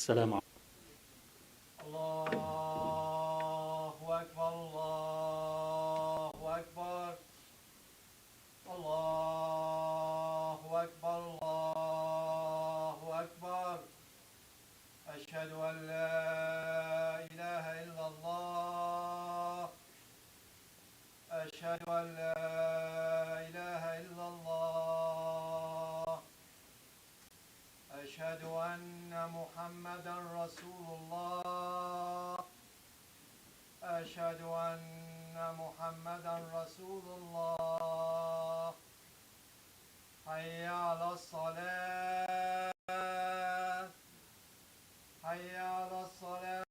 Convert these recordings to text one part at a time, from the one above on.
السلام عليكم. الله أكبر الله أكبر الله أكبر الله أكبر أشهد أن لا إله إلا الله أشهد أن لا إله إلا الله أشهد أن محمدا رسول الله أشهد أن محمدا رسول الله حي على الصلاة حي على الصلاة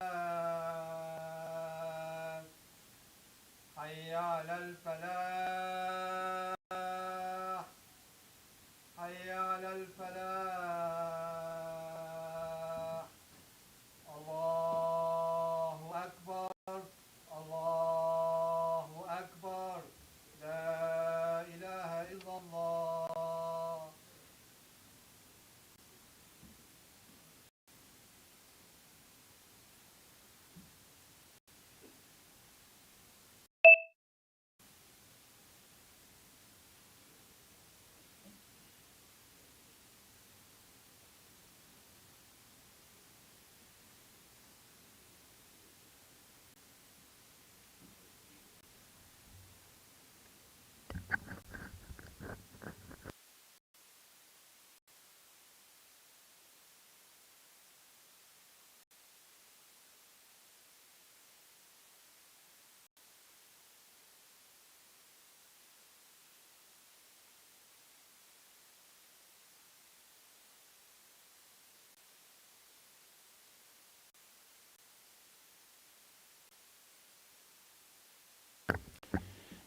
حي على الفلاح حي على الفلاح الله أكبر الله أكبر لا إله إلا الله.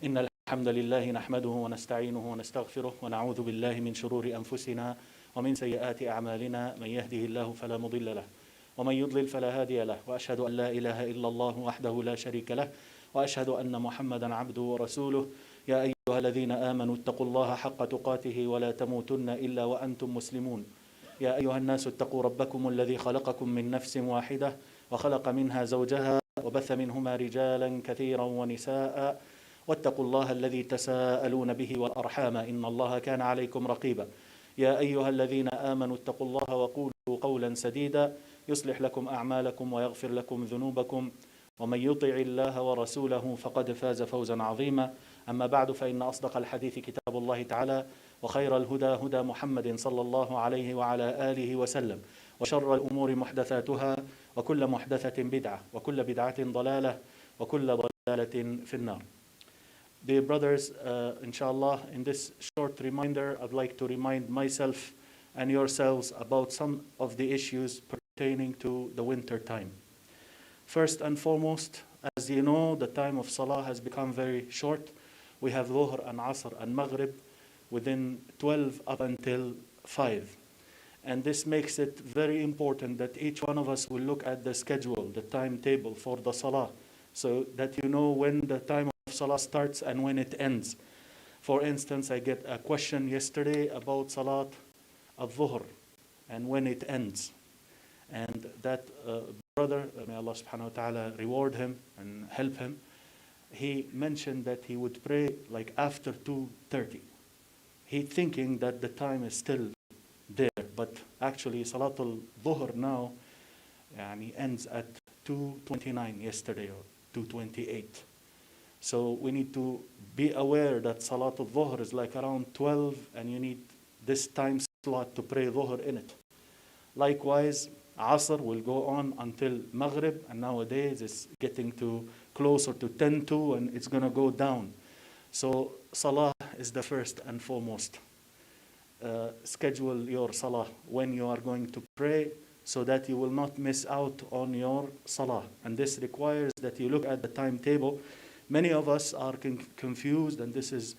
إن الحمد لله نحمده ونستعينه ونستغفره ونعوذ بالله من شرور أنفسنا ومن سيئات أعمالنا. من يهده الله فلا مضل له ومن يضلل فلا هادي له، وأشهد أن لا إله إلا الله وحده لا شريك له، وأشهد أن محمدا عبده ورسوله. يا أيها الذين آمنوا اتقوا الله حق تقاته ولا تموتن إلا وأنتم مسلمون. يا أيها الناس اتقوا ربكم الذي خلقكم من نفس واحدة وخلق منها زوجها وبث منهما رجالا كثيرا ونساء، واتقوا الله الذي تساءلون به والأرحام إن الله كان عليكم رقيبا. يا أيها الذين آمنوا اتقوا الله وقولوا قولا سديدا يصلح لكم أعمالكم ويغفر لكم ذنوبكم، ومن يطع الله ورسوله فقد فاز فوزا عظيما. أما بعد، فإن أصدق الحديث كتاب الله تعالى، وخير الهدى هدى محمد صلى الله عليه وعلى آله وسلم، وشر الأمور محدثاتها، وكل محدثة بدعة، وكل بدعة ضلالة، وكل ضلالة في النار. Dear brothers, inshallah, in this short reminder, I'd like to remind myself and yourselves about some of the issues pertaining to the winter time. First and foremost, as you know, the time of Salah has become very short. We have Dhuhr and Asr and Maghrib within 12 up until 5. And this makes it very important that each one of us will look at the schedule, the timetable for the Salah, so that you know when the time of Salah starts and when it ends. For instance, I get a question yesterday about Salat al-Dhuhr and when it ends. And that brother, may Allah subhanahu wa ta'ala reward him and help him, he mentioned that he would pray like after 2:30. He thinking that the time is still there, but actually Salat al-Dhuhr now ends at 2:29 yesterday or 2:28. So we need to be aware that Salat al-Dhuhr is like around 12 and you need this time slot to pray Dhuhr in it. Likewise, Asr will go on until Maghrib, and nowadays it's getting to closer to 10:02 and it's going to go down. So Salah is the first and foremost. Schedule your Salah when you are going to pray so that you will not miss out on your Salah. And this requires that you look at the timetable. Many of us are confused, and this is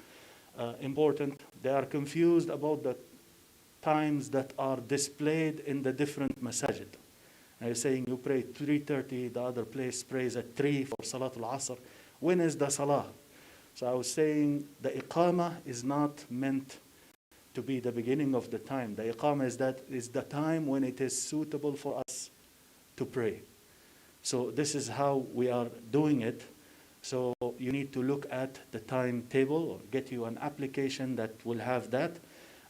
important. They are confused about the times that are displayed in the different masajid. You're saying you pray 3:30, the other place prays at 3 for Salatul Asr. When is the Salah? So I was saying the Iqamah is not meant to be the beginning of the time. The Iqamah is the time when it is suitable for us to pray. So this is how we are doing it. So you need to look at the timetable or get you an application that will have that.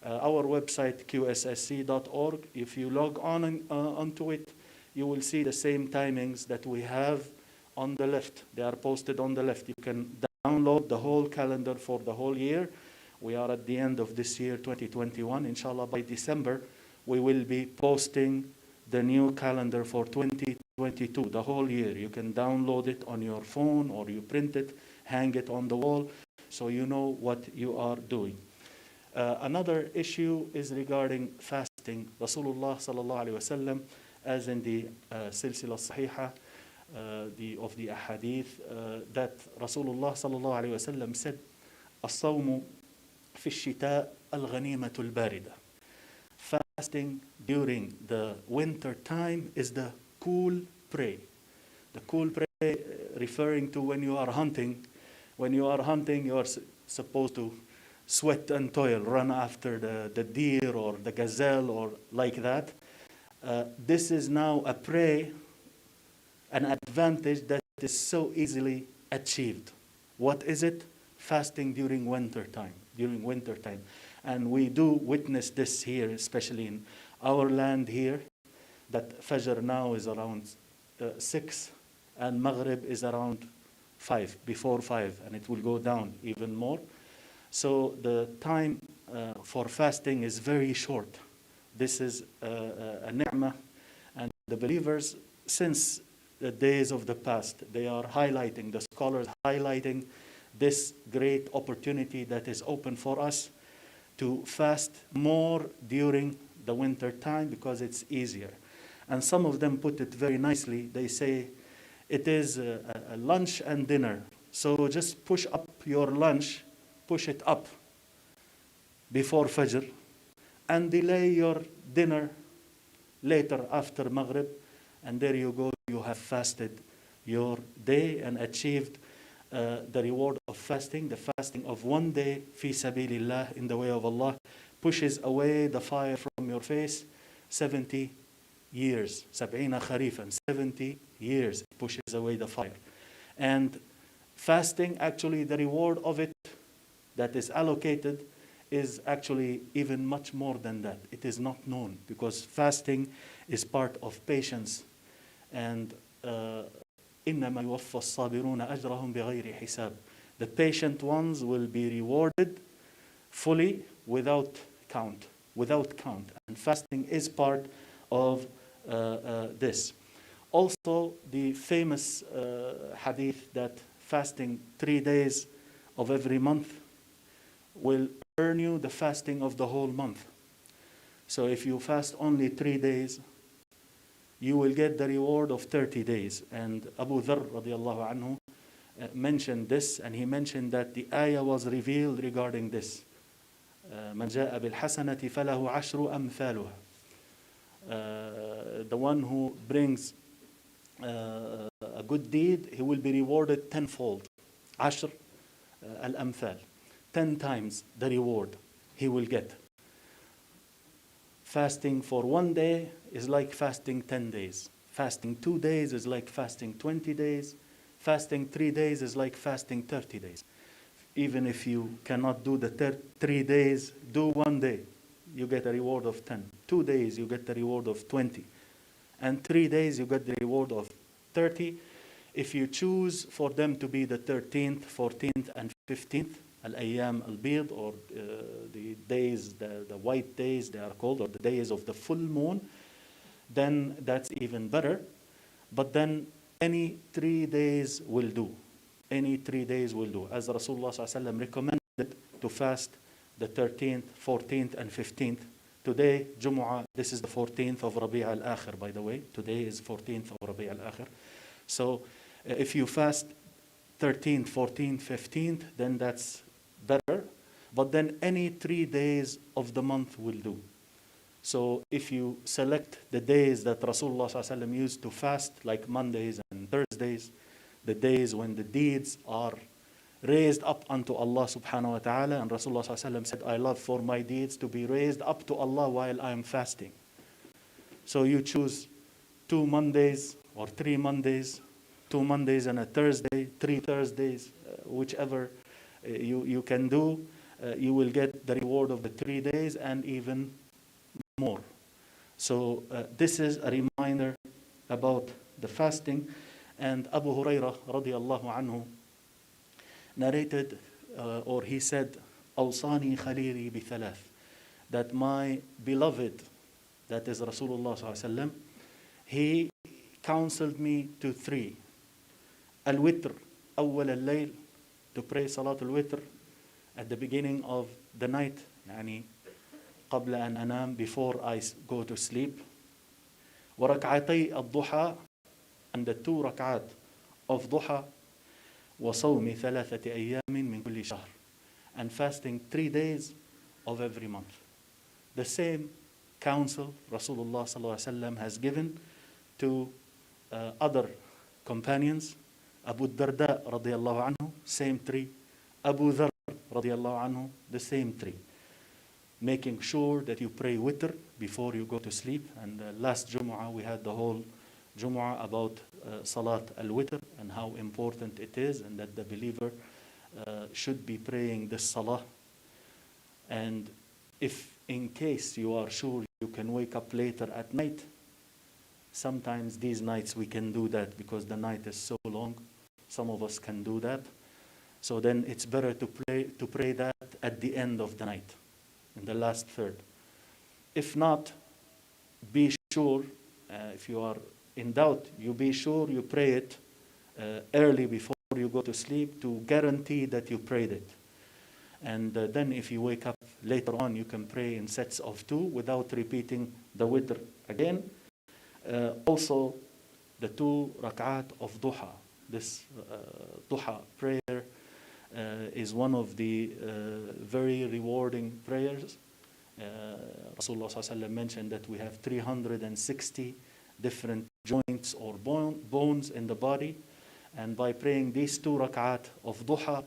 Our website, qssc.org, if you log on onto it, you will see the same timings that we have on the left. They are posted on the left. You can download the whole calendar for the whole year. We are at the end of this year, 2021. Inshallah, by December, we will be posting the new calendar for 2022, the whole year. You can download it on your phone or you print it, hang it on the wall, so you know what you are doing. Another issue is regarding fasting. Rasulullah sallallahu alaihi wasallam, as in the silsila sahiha of the ahadith, that Rasulullah sallallahu alaihi wasallam said, "As-sawmu fi ash-shita al-ghanimatu al-barida." Fasting during the winter time is the cool prey. The cool prey referring to when you are hunting. When you are hunting, you are supposed to sweat and toil, run after the deer or the gazelle or like that. This is now a prey, an advantage that is so easily achieved. What is it? Fasting during winter time. During winter time. And we do witness this here, especially in our land here, that Fajr now is around 6 and Maghrib is around 5, before 5, and it will go down even more. So the time for fasting is very short. This is a ni'mah, and the believers, since the days of the past, they are highlighting, the scholars highlighting this great opportunity that is open for us to fast more during the winter time because it's easier. And some of them put it very nicely. They say it is a lunch and dinner. So just push up your lunch, push it up before Fajr, and delay your dinner later after Maghrib, and there you go, you have fasted your day and achieved the reward of fasting. The fasting of one day, fi sabilillah, in the way of Allah, pushes away the fire from your face 70 years. 70 kharifan, 70 years it pushes away the fire. And fasting, actually, the reward of it that is allocated is actually even much more than that. It is not known because fasting is part of patience. And إِنَّمَا يُوَفَّى الصَّابِرُونَ أَجْرَهُمْ بِغَيْرِ حِسَابٍ. The patient ones will be rewarded fully without count. And fasting is part of this. Also, the famous hadith that fasting 3 days of every month will earn you the fasting of the whole month. So if you fast only 3 days, you will get the reward of 30 days. And Abu Dharr radiallahu anhu mentioned this, and he mentioned that the ayah was revealed regarding this. مَنْ جَاءَ بِالْحَسَنَةِ فَلَهُ عَشْرُ أَمْثَالُهَا. The one who brings a good deed, he will be rewarded tenfold. عشر al-amthal. 10 times the reward he will get. Fasting for 1 day is like fasting 10 days. Fasting 2 days is like fasting 20 days. Fasting 3 days is like fasting 30 days. Even if you cannot do the 3 days, do 1 day, you get a reward of 10. 2 days, you get the reward of 20. And 3 days, you get the reward of 30. If you choose for them to be the 13th, 14th, and 15th, al-ayyam al-bid, or the days, the white days they are called, or the days of the full moon, then that's even better. But then any 3 days will do. Any 3 days will do. As Rasulullah ﷺ recommended to fast the 13th, 14th, and 15th. Today, Jumu'ah, this is the 14th of Rabi' al-Akhir, by the way. Today is 14th of Rabi' al-Akhir. So if you fast 13th, 14th, 15th, then that's better. But then any 3 days of the month will do. So if you select the days that Rasulullah ﷺ used to fast, like Mondays and Thursdays, the days when the deeds are raised up unto Allah subhanahu wa ta'ala, and Rasulullah ﷺ said, I love for my deeds to be raised up to Allah while I am fasting. So you choose 2 Mondays or 3 Mondays, 2 Mondays and a Thursday, 3 Thursdays, whichever you can do, you will get the reward of the 3 days and even more. So this is a reminder about the fasting. And Abu Hurairah radiallahu anhu narrated, or he said, "Awsani khalili bithalath," that my beloved, that is Rasulullah sallallahu alaihi wasallam, he counseled me to 3. Al-witr, awwal al-layl, to pray salat al-witr at the beginning of the night, يعني قبل أن أنام, before I go to sleep. وركعتي الضحى, and the 2 ركعات of duha. وصوم 3 أيام من كل شهر, and fasting 3 days of every month. The same counsel Rasulullah sallallahu alaihi wasallam has given to other companions. Abu Darda radiallahu anhu, same 3. Abu Dharr radiallahu anhu, the same 3. Making sure that you pray witr before you go to sleep. And last Jumu'ah we had the whole Jumu'ah about Salat al-Witr and how important it is, and that the believer should be praying this Salah. And if in case you are sure you can wake up later at night, sometimes these nights we can do that because the night is so long. Some of us can do that. So then it's better to pray that at the end of the night, in the last third. If not, be sure, if you are in doubt, you be sure you pray it early before you go to sleep to guarantee that you prayed it. And then if you wake up later on, you can pray in sets of 2 without repeating the witr again. Also, the 2 rak'at of duha. This duha prayer is one of the very rewarding prayers. Rasulullah ﷺ mentioned that we have 360 different joints or bones in the body, and by praying these 2 rak'at of duha,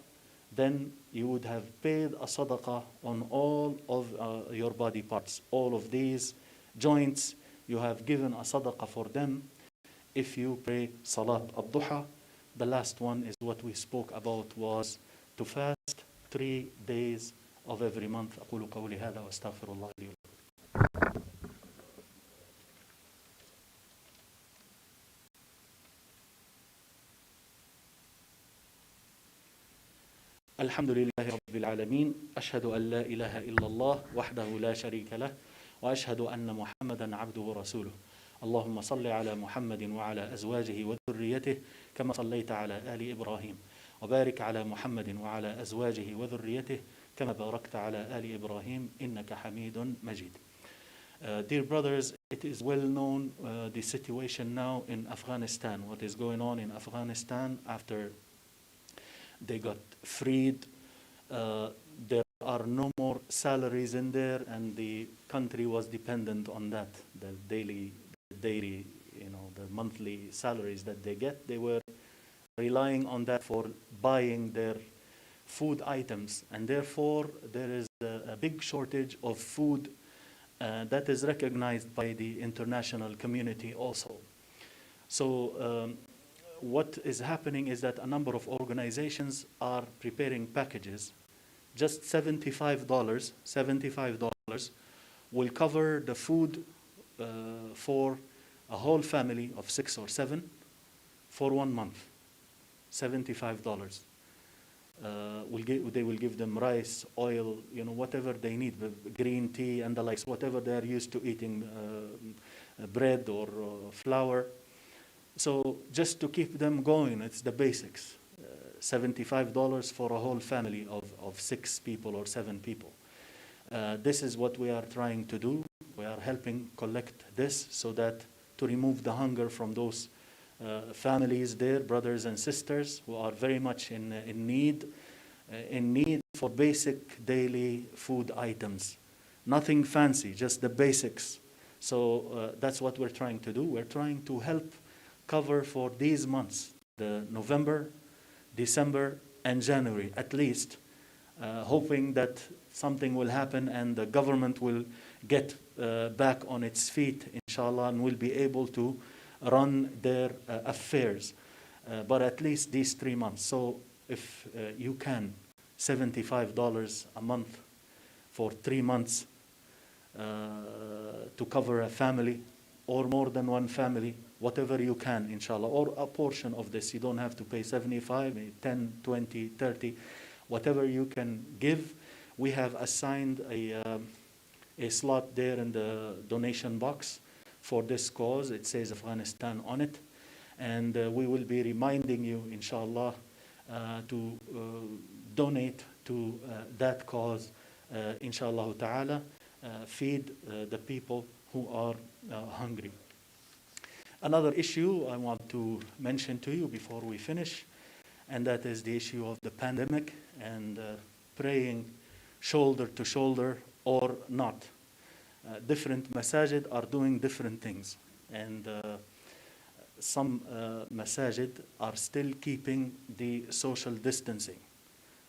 then you would have paid a sadaqah on all of your body parts. All of these joints, you have given a sadaqah for them if you pray salat al-duha. The last one is what we spoke about, was to fast 3 days of every month. أقول قولي هذا وأستغفر الله لي ولكم. الحمد لله رب العالمين، أشهد أن لا إله إلا الله وحده لا شريك له، وأشهد أن محمدا عبده ورسوله. اللهم صل على محمد وعلى أزواجه وذريته كما صليت على آل إبراهيم، وبارك على محمد وعلى أزواجه وذريته كما باركت على آل إبراهيم إنك حميد مجيد. Dear brothers, it is well known the situation now in Afghanistan, what is going on in Afghanistan after they got freed. There are no more salaries in there, and the country was dependent on that, the daily, the monthly salaries that they get. They were relying on that for buying their food items, and therefore there is a big shortage of food that is recognized by the international community also. So what is happening is that a number of organizations are preparing packages. Just $75 will cover the food for a whole family of 6 or 7 for 1 month. $75. They will give them rice, oil, whatever they need, green tea and the likes, whatever they are used to eating, bread or flour. So just to keep them going, it's the basics. $75 for a whole family of 6 people or 7 people. This is what we are trying to do. We are helping collect this so that to remove the hunger from those families there, brothers and sisters who are very much in need for basic daily food items. Nothing fancy, just the basics. So that's what we're trying to do. We're trying to help cover for these months, the November, December, and January at least, hoping that something will happen and the government will get back on its feet, inshallah, and will be able to run their affairs. But at least these 3 months. So if you can, $75 a month for 3 months to cover a family or more than one family, whatever you can, inshallah, or a portion of this. You don't have to pay 75, maybe 10, 20, 30, whatever you can give. We have assigned a slot there in the donation box for this cause. It says Afghanistan on it. And we will be reminding you, inshallah, to donate to that cause, inshallah ta'ala, feed the people who are hungry. Another issue I want to mention to you before we finish, and that is the issue of the pandemic and praying shoulder to shoulder or not. Different masajid are doing different things, and some masajid are still keeping the social distancing.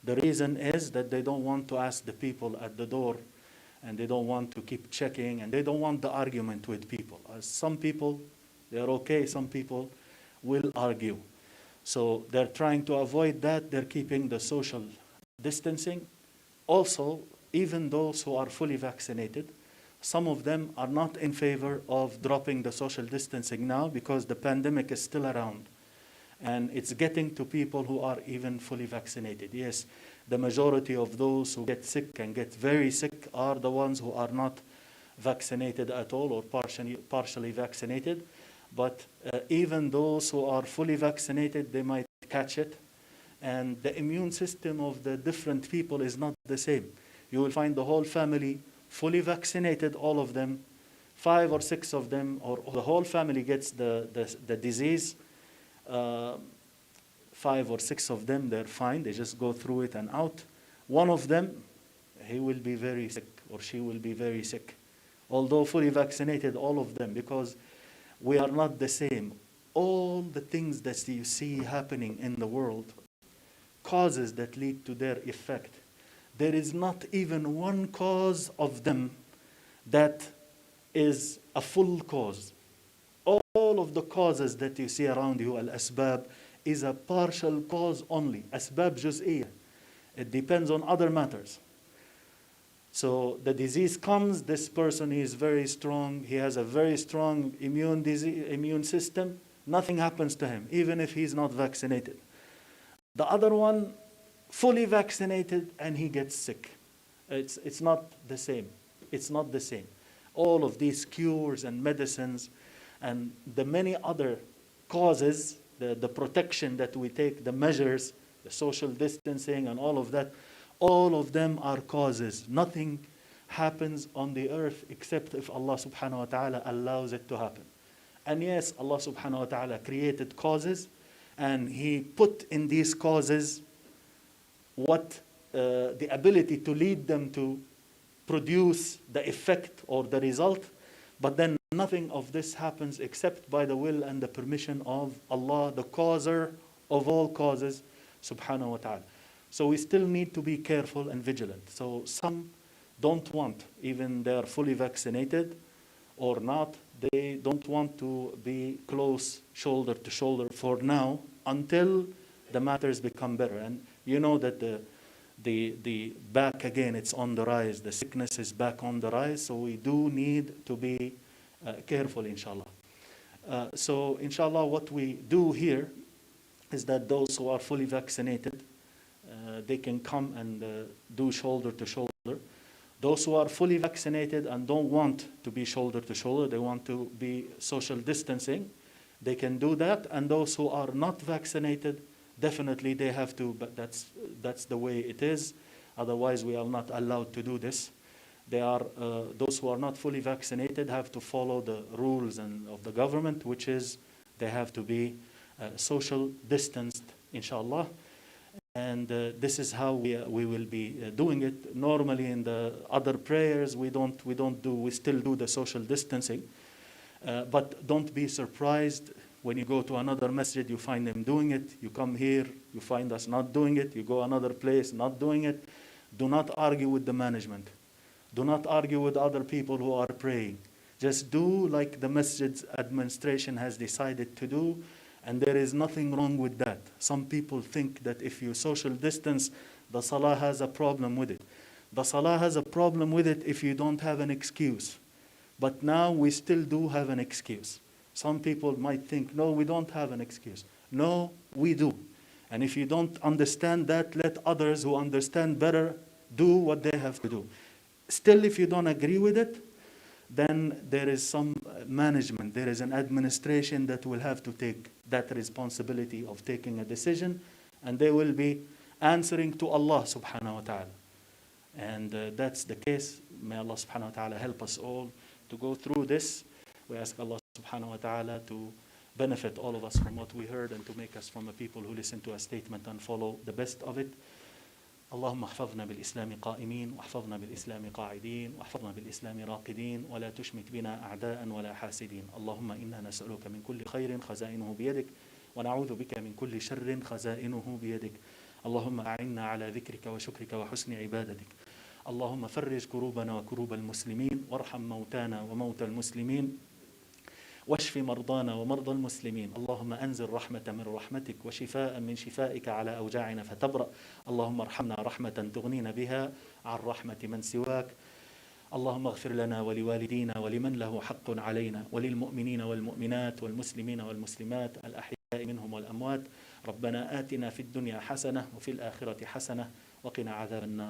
The reason is that they don't want to ask the people at the door, and they don't want to keep checking, and they don't want the argument with people. Some people, they're okay, some people will argue. So they're trying to avoid that. They're keeping the social distancing. Also, even those who are fully vaccinated, some of them are not in favor of dropping the social distancing now because the pandemic is still around. And it's getting to people who are even fully vaccinated. Yes, the majority of those who get sick and get very sick are the ones who are not vaccinated at all or partially vaccinated. But even those who are fully vaccinated, they might catch it. And the immune system of the different people is not the same. You will find the whole family fully vaccinated, all of them, 5 or 6 of them, or the whole family gets the disease. 5 or 6 of them, they're fine. They just go through it and out. One of them, he will be very sick, or she will be very sick. Although fully vaccinated, all of them, because we are not the same. All the things that you see happening in the world, causes that lead to their effect, there is not even one cause of them that is a full cause. All of the causes that you see around you, al-asbab, is a partial cause only. Asbab juz'iyya. It depends on other matters. So the disease comes, this person is very strong, he has a very strong immune system, nothing happens to him, even if he's not vaccinated. The other one, fully vaccinated, and he gets sick. It's not the same. It's not the same. All of these cures and medicines and the many other causes, the protection that we take, the measures, the social distancing and all of that, all of them are causes. Nothing happens on the earth except if Allah subhanahu wa ta'ala allows it to happen. And yes, Allah subhanahu wa ta'ala created causes, and He put in these causes what the ability to lead them to produce the effect or the result, but then nothing of this happens except by the will and the permission of Allah, the causer of all causes, subhanahu wa ta'ala. So we still need to be careful and vigilant. So some don't want, even they are fully vaccinated or not, they don't want to be close shoulder to shoulder for now until the matters become better. And you know that the back again, it's on the rise. The sickness is back on the rise. So we do need to be careful, inshallah. So inshallah, what we do here is that those who are fully vaccinated, they can come and do shoulder to shoulder. Those who are fully vaccinated and don't want to be shoulder to shoulder, they want to be social distancing, they can do that. And those who are not vaccinated, definitely they have to, but that's the way it is. Otherwise, we are not allowed to do this. They are those who are not fully vaccinated have to follow the rules of the government, which is they have to be social distanced, inshallah. And this is how we will be doing it. Normally, in the other prayers, we still do the social distancing. But don't be surprised when you go to another masjid, you find them doing it. You come here, you find us not doing it. You go another place, not doing it. Do not argue with the management. Do not argue with other people who are praying. Just do like the masjid's administration has decided to do, and there is nothing wrong with that. Some people think that if you social distance, the salah has a problem with it. The salah has a problem with it if you don't have an excuse. But now we still do have an excuse. Some people might think, no, we don't have an excuse. No, we do. And if you don't understand that, let others who understand better do what they have to do. Still, if you don't agree with it, then there is some management, there is an administration that will have to take that responsibility of taking a decision, and they will be answering to Allah subhanahu wa ta'ala. And that's the case. May Allah subhanahu wa ta'ala help us all to go through this. We ask Allah subhanahu wa ta'ala to benefit all of us from what we heard and to make us from a people who listen to a statement and follow the best of it. اللهم احفظنا بالإسلام قائمين واحفظنا بالإسلام قاعدين واحفظنا بالإسلام راقدين ولا تشمت بنا أعداء ولا حاسدين. اللهم إنا نسألك من كل خير خزائنه بيدك ونعوذ بك من كل شر خزائنه بيدك. اللهم أعنا على ذكرك وشكرك وحسن عبادتك. اللهم فرج كروبنا وكروب المسلمين وارحم موتانا وموتى المسلمين واشف مرضانا ومرضى المسلمين. اللهم أنزل رحمة من رحمتك وشفاء من شفائك على أوجاعنا فتبرأ. اللهم ارحمنا رحمة تغنينا بها عن رحمة من سواك. اللهم اغفر لنا ولوالدينا ولمن له حق علينا وللمؤمنين والمؤمنات والمسلمين والمسلمات الأحياء منهم والأموات. ربنا آتنا في الدنيا حسنة وفي الآخرة حسنة وقنا عذاب النار.